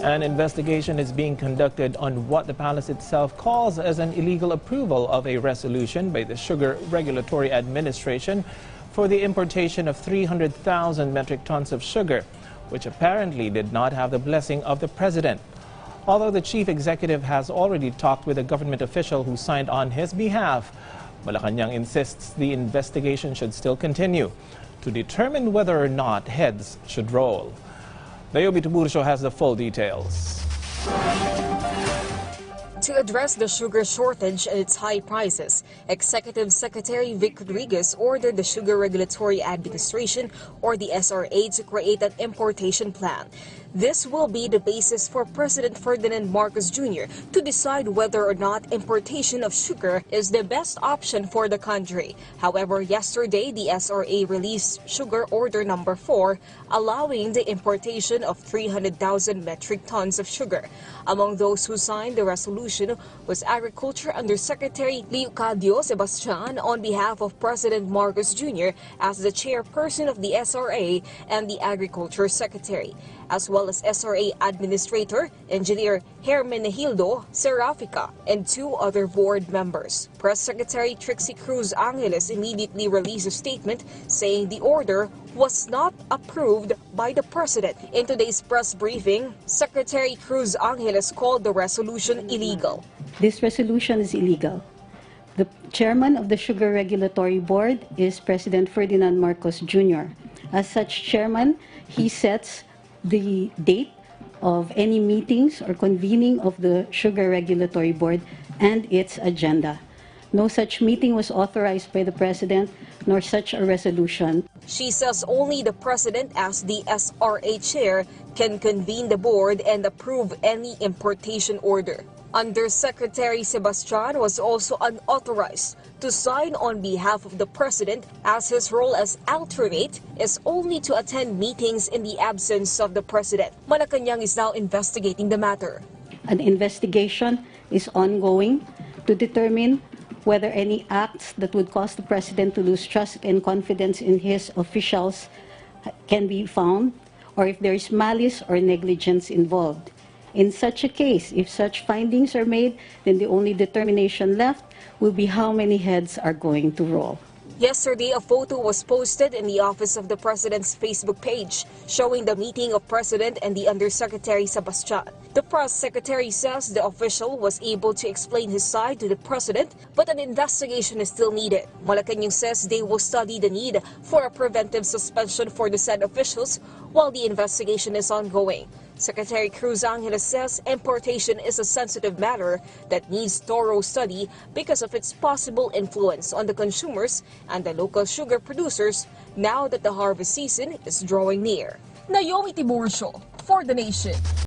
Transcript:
An investigation is being conducted on what the palace itself calls as an illegal approval of a resolution by the Sugar Regulatory Administration for the importation of 300,000 metric tons of sugar, which apparently did not have the blessing of the president. Although the chief executive has already talked with a government official who signed on his behalf, Malacanang insists the investigation should still continue to determine whether or not heads should roll. Naomi Tiburcio has the full details. To address the sugar shortage and its high prices, Executive Secretary Vic Rodriguez ordered the Sugar Regulatory Administration, or the SRA, to create an importation plan. This will be the basis for President Ferdinand Marcos Jr. to decide whether or not importation of sugar is the best option for the country. However, yesterday, the SRA released Sugar Order Number 4, allowing the importation of 300,000 metric tons of sugar. Among those who signed the resolution was Agriculture Undersecretary Leocadio Sebastian on behalf of President Marcos Jr. as the chairperson of the SRA and the Agriculture Secretary, as well as SRA Administrator, Engineer Hermenegildo Serafica, and 2 other board members. Press Secretary Trixie Cruz Angeles immediately released a statement saying the order was not approved by the president. In today's press briefing, Secretary Cruz Angeles called the resolution illegal. This resolution is illegal. The chairman of the Sugar Regulatory Board is President Ferdinand Marcos Jr. As such chairman, he sets the date of any meetings or convening of the Sugar Regulatory Board and its agenda. No such meeting was authorized by the President, nor such a resolution. She says only the President, as the SRA chair, can convene the board and approve any importation order. Undersecretary Sebastian was also unauthorized to sign on behalf of the President, as his role as alternate is only to attend meetings in the absence of the President. Malacanang is now investigating the matter. An investigation is ongoing to determine whether any acts that would cause the President to lose trust and confidence in his officials can be found, or if there is malice or negligence involved. In such a case, if such findings are made, then the only determination left will be how many heads are going to roll. Yesterday, a photo was posted in the office of the President's Facebook page showing the meeting of President and the Undersecretary Sebastian. The press secretary says the official was able to explain his side to the President, but an investigation is still needed. Malacanang says they will study the need for a preventive suspension for the said officials while the investigation is ongoing. Secretary Cruz Angeles says importation is a sensitive matter that needs thorough study because of its possible influence on the consumers and the local sugar producers now that the harvest season is drawing near. Naomi Tiburcio for The Nation.